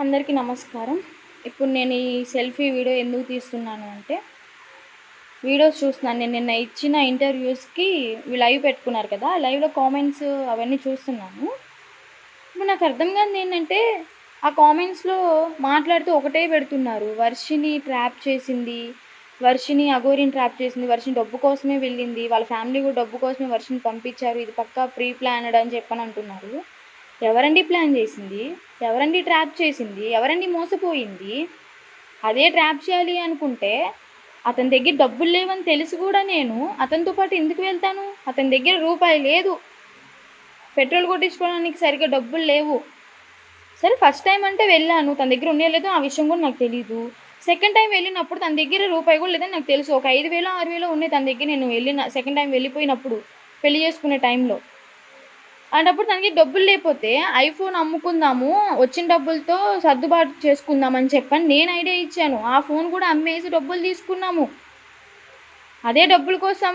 అందరికీ నమస్కారం. ఇప్పుడు నేను ఈ సెల్ఫీ వీడియో ఎందుకు తీస్తున్నాను అంటే, వీడియోస్ చూస్తున్నాను. నేను నిన్న ఇచ్చిన ఇంటర్వ్యూస్‌కి లైవ్ పెట్టుకున్నారు కదా! లైవ్‌లో కామెంట్స్ అవన్నీ చూస్తున్నాను. ఇప్పుడు నాకు అర్థం కానిది ఏంటంటే, ఆ కామెంట్స్‌లో మాట్లాడుతూ ఒకటే పెడుతున్నారు. వర్షిని ట్రాప్ చేసింది, వర్షిని అఘోరిని ట్రాప్ చేసింది, వర్షిని డబ్బు కోసమే వెళ్ళింది, వాళ్ళ ఫ్యామిలీ కూడా డబ్బు కోసమే వర్షిని పంపించారు, ఇది పక్కా ప్రీ ప్లాన్డ్ అని చెప్పని అంటున్నారు. ఎవరండి ప్లాన్ చేసింది? ఎవరండి ట్రాప్ చేసింది? ఎవరండి మోసపోయింది? అదే ట్రాప్ చేయాలి అనుకుంటే అతని దగ్గర డబ్బులు లేవని తెలిసి కూడా నేను అతనితో పాటు ఎందుకు వెళ్తాను? అతని దగ్గర రూపాయి లేదు, పెట్రోల్ కొట్టించుకోవడానికి సరిగ్గా డబ్బులు లేవు. సరే ఫస్ట్ టైం అంటే వెళ్ళాను, తన దగ్గర ఉండే లేదో ఆ విషయం కూడా నాకు తెలీదు. సెకండ్ టైం వెళ్ళినప్పుడు తన దగ్గర రూపాయి కూడా లేదని నాకు తెలుసు. ఒక 5,000 6,000 ఉన్నాయి తన దగ్గర నేను వెళ్ళిన సెకండ్ టైం వెళ్ళిపోయినప్పుడు, పెళ్లి చేసుకునే టైంలో. అలాంటప్పుడు తనకి డబ్బులు లేకపోతే ఐఫోన్ అమ్ముకుందాము, వచ్చిన డబ్బులతో సర్దుబాటు చేసుకుందామని చెప్పని నేను ఐడియా ఇచ్చాను. ఆ ఫోన్ కూడా అమ్మేసి డబ్బులు తీసుకున్నాము. అదే డబ్బుల కోసం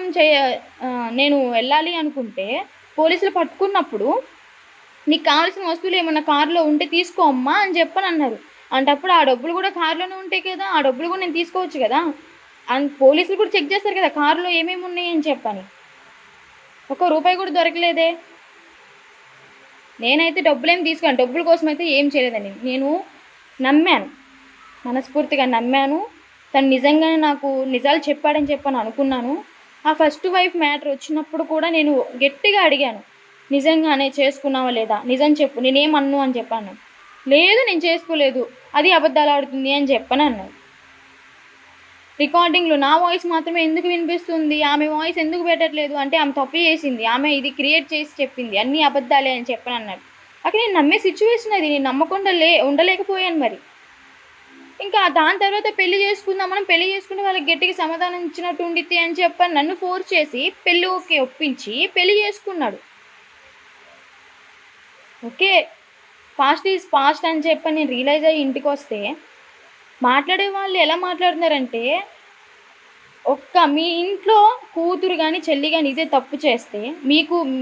నేను వెళ్ళాలి అనుకుంటే పోలీసులు పట్టుకున్నప్పుడు, నీకు కావాల్సిన వస్తువులు ఏమన్నా కారులో ఉంటే తీసుకో అమ్మా అని చెప్పని అన్నారు. అంటప్పుడు ఆ డబ్బులు కూడా కారులోనే ఉంటాయి కదా, ఆ డబ్బులు కూడా నేను తీసుకోవచ్చు కదా. పోలీసులు కూడా చెక్ చేస్తారు కదా కారులో ఏమేమి ఉన్నాయి అని చెప్పని. ఒక్క రూపాయి కూడా దొరకలేదే. నేనైతే డబ్బులేం తీసుకోను, డబ్బుల కోసం అయితే ఏం చేయలేదండి. నేను నమ్మాను, మనస్ఫూర్తిగా నమ్మాను. తను నిజంగానే నాకు నిజాలు చెప్పాడని చెప్పని అనుకున్నాను. ఆ ఫస్ట్ వైఫ్ మ్యాటర్ వచ్చినప్పుడు కూడా నేను గట్టిగా అడిగాను, నిజంగానే చేసుకున్నావా లేదా, నిజం చెప్పు, నేనేమన్ను అని చెప్పాను. లేదు నేను చేసుకోలేదు, అది అబద్ధాలు ఆడుతుంది అని చెప్పని అన్నాను. రికార్డింగ్లో నా వాయిస్ మాత్రమే ఎందుకు వినిపిస్తుంది, ఆమె వాయిస్ ఎందుకు పెట్టట్లేదు అంటే ఆమె తప్పు చేసింది, ఆమె ఇది క్రియేట్ చేసి చెప్పింది, అన్నీ అబద్ధాలే అని చెప్పని అన్నాడు. అక్కడ నేను నమ్మే సిచ్యువేషన్ అది, నేను నమ్మకుండా ఉండలేకపోయాను. మరి ఇంకా దాని తర్వాత పెళ్లి చేసుకుందాం, మనం పెళ్లి చేసుకుని వాళ్ళకి గట్టిగా సమాధానం ఇచ్చినట్టు ఉండితే అని చెప్పని నన్ను ఫోర్స్ చేసి పెళ్లి ఓకే ఒప్పించి పెళ్లి చేసుకున్నాడు. ఓకే, పాస్ట్ ఈజ్ పాస్ట్ అని చెప్పని నేను రియలైజ్ అయ్యి ఇంటికి వస్తే మాట్లాడే వాళ్ళు ఎలా మాట్లాడుతున్నారంటే, మీ ఇంట్లో కూతురు కానీ చెల్లి కానీ ఇదే తప్పు చేస్తే,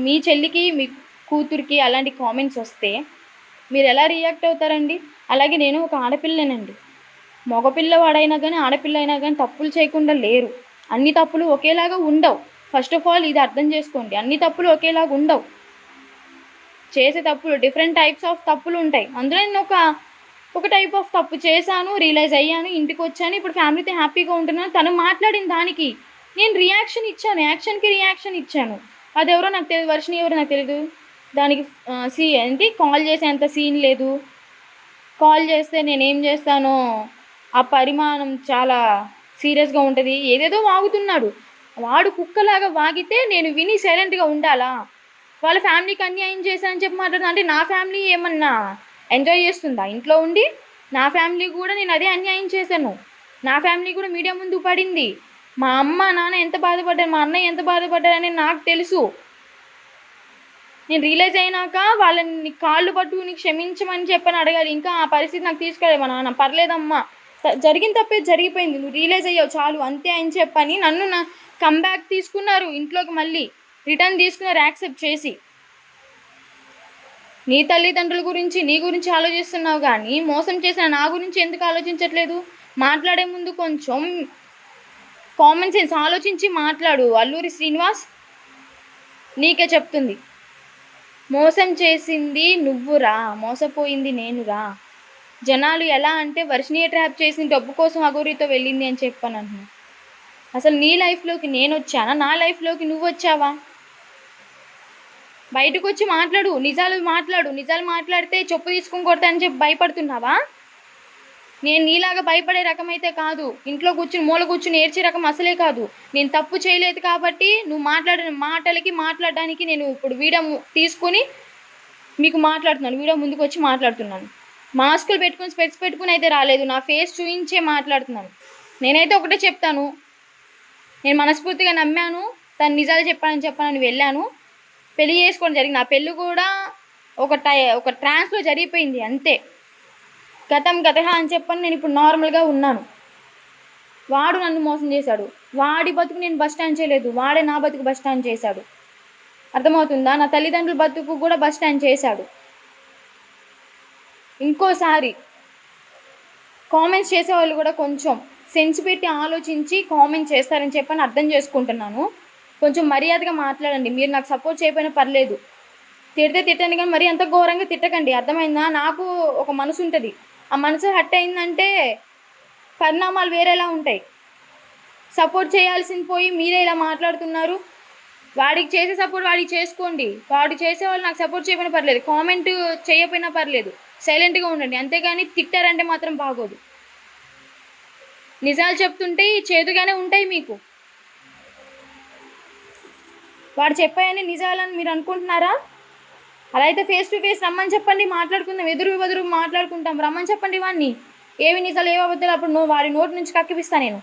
మీ చెల్లికి మీ కూతురికి అలాంటి కామెంట్స్ వస్తే మీరు ఎలా రియాక్ట్ అవుతారండి? అలాగే నేను ఒక ఆడపిల్లనండి. మగపిల్లవాడైనా కానీ ఆడపిల్ల అయినా కానీ తప్పులు చేయకుండా లేరు. అన్ని తప్పులు ఒకేలాగా ఉండవు. ఫస్ట్ ఆఫ్ ఆల్ ఇది అర్థం చేసుకోండి, అన్ని తప్పులు ఒకేలాగా ఉండవు. చేసే తప్పులు డిఫరెంట్ టైప్స్ ఆఫ్ తప్పులు ఉంటాయి. అందులో నేను ఒక టైప్ ఆఫ్ తప్పు చేశాను, రియలైజ్ అయ్యాను, ఇంటికి వచ్చాను, ఇప్పుడు ఫ్యామిలీతో హ్యాపీగా ఉంటున్నాను. తను మాట్లాడిన దానికి నేను రియాక్షన్ ఇచ్చాను, యాక్షన్కి రియాక్షన్ ఇచ్చాను. అది ఎవరో నాకు తెలియదు, వర్షిని ఎవరో నాకు తెలియదు. దానికి కాల్ చేసేంత సీన్ లేదు. కాల్ చేస్తే నేనేం చేస్తానో ఆ పరిమాణం చాలా సీరియస్గా ఉంటుంది. ఏదేదో వాగుతున్నాడు, వాడు కుక్కలాగా వాగితే నేను విని సైలెంట్గా ఉండాలా? వాళ్ళ ఫ్యామిలీకి అన్యాయం చేశానని చెప్పి మాట్లాడుతున్నా అంటే నా ఫ్యామిలీ ఏమన్నా ఎంజాయ్ చేస్తుందా ఇంట్లో ఉండి? నా ఫ్యామిలీ కూడా నేను అదే అన్యాయం చేశాను. నా ఫ్యామిలీ కూడా మీడియా ముందు పడింది. మా అమ్మ నాన్న ఎంత బాధపడ్డారు, మా అన్నయ్య ఎంత పడ్డారని నాకు తెలుసు. నేను రియలైజ్ అయినాక వాళ్ళని కాళ్ళు పట్టుకుని క్షమించమని చెప్పని అడగాలి. ఇంకా ఆ పరిస్థితి నాకు తీసుకెళ్ళాలి. మా నాన్న పర్లేదమ్మా, జరిగిన తప్పే జరిగిపోయింది, నువ్వు రియలైజ్ అయ్యావు చాలు అంతే అని చెప్పని నన్ను కమ్బ్యాక్ తీసుకున్నారు, ఇంట్లోకి మళ్ళీ రిటర్న్ తీసుకున్నారు యాక్సెప్ట్ చేసి. నీ తల్లిదండ్రుల గురించి నీ గురించి ఆలోచిస్తున్నావు కానీ మోసం చేసిన నా గురించి ఎందుకు ఆలోచించట్లేదు? మాట్లాడే ముందు కొంచెం కామన్ సెన్స్ ఆలోచించి మాట్లాడు. అల్లూరి శ్రీనివాస్ నీకే చెప్తుంది, మోసం చేసింది నువ్వురా, మోసపోయింది నేనురా. జనాలు ఎలా అంటే వర్షిని ట్రాప్ చేసి డబ్బు కోసం అఘోరితో వెళ్ళింది అని చెప్పాను అంటున్నా. అసలు నీ లైఫ్లోకి నేను వచ్చానా, నా లైఫ్లోకి నువ్వు వచ్చావా? బయటకు వచ్చి మాట్లాడు, నిజాలు మాట్లాడితే చెప్పు తీసుకుని కొడతా అని చెప్పి భయపడుతున్నావా? నేను నీలాగా భయపడే రకమైతే కాదు, ఇంట్లో కూర్చుని మూల కూర్చుని ఏడ్చే రకం అసలే కాదు. నేను తప్పు చేయలేదు కాబట్టి నువ్వు మాట్లాడిన మాట్లాడడానికి నేను ఇప్పుడు వీడియో తీసుకుని మీకు మాట్లాడుతున్నాను, వీడియో ముందుకు వచ్చి మాట్లాడుతున్నాను. మాస్కులు పెట్టుకుని స్పెక్స్ పెట్టుకుని అయితే రాలేదు, నా ఫేస్ చూయించే మాట్లాడుతున్నాను. నేనైతే ఒకటే చెప్తాను, నేను మనస్ఫూర్తిగా నమ్మాను, తను నిజాలు చెప్పానని వెళ్ళాను, పెళ్లి చేసుకోవడం జరిగింది. నా పెళ్ళి కూడా ఒక ట్రాన్స్లో జరిగిపోయింది అంతే. గతం గతహ అని చెప్పని నేను ఇప్పుడు నార్మల్గా ఉన్నాను. వాడు నన్ను మోసం చేశాడు, వాడి బతుకు నేను బస్ స్టాండ్ చేయలేదు, వాడే నా బతుకు బస్ స్టాండ్ చేశాడు. అర్థమవుతుందా? నా తల్లిదండ్రుల బతుకు కూడా బస్ స్టాండ్ చేశాడు. ఇంకోసారి కామెంట్స్ చేసేవాళ్ళు కూడా కొంచెం సెన్స్ పెట్టి ఆలోచించి కామెంట్ చేస్తారని చెప్పని అర్థం చేసుకుంటున్నాను. కొంచెం మర్యాదగా మాట్లాడండి. మీరు నాకు సపోర్ట్ చేయకపోయినా పర్లేదు, తిడితే తిట్టండి, కానీ మరీ అంత ఘోరంగా తిట్టకండి. అర్థమైందా? నాకు ఒక మనసు ఉంటుంది, ఆ మనసు హర్ట్ అయిందంటే పరిణామాలు వేరేలా ఉంటాయి. సపోర్ట్ చేయాల్సింది పోయి మీరే ఇలా మాట్లాడుతున్నారు. వాడికి చేసే సపోర్ట్ వాడికి చేసుకోండి. వాడు చేసేవాళ్ళు నాకు సపోర్ట్ చేయకపోయినా పర్లేదు, కామెంట్ చేయకపోయినా పర్లేదు, సైలెంట్గా ఉండండి. అంతేగాని తిట్టారంటే మాత్రం బాగోదు. నిజాలు చెప్తుంటే చేదుగానే ఉంటాయి మీకు. వాడు చెప్పాయని నిజాలని మీరు అనుకుంటున్నారా? అలా అయితే ఫేస్ టు ఫేస్ రమ్మని చెప్పండి, మాట్లాడుకుందాం, ఎదురు మాట్లాడుకుంటాం. రమ్మని చెప్పండి వాడిని, ఏవి నిజాలు ఏవి అబద్ధాలు అప్పుడు వాడి నోటి నుంచి కక్కిపిస్తా నేను.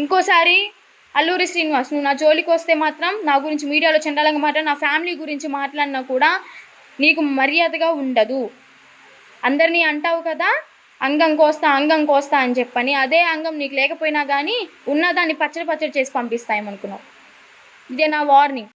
ఇంకోసారి అల్లూరి శ్రీనివాస్ నువ్వు నా జోలికి వస్తే మాత్రం నా గురించి మీడియాలో చండాలంగా మాట్లాడి నా ఫ్యామిలీ గురించి మాట్లాడినా కూడా నీకు మర్యాదగా ఉండదు. అందరినీ అంటావు కదా అంగం కోస్తా అని చెప్పని, అదే అంగం నీకు లేకపోయినా కానీ ఉన్నదాన్ని పచ్చడి చేసి పంపిస్తాయేమనుకున్నావు. ఇదే నా వార్నింగ్.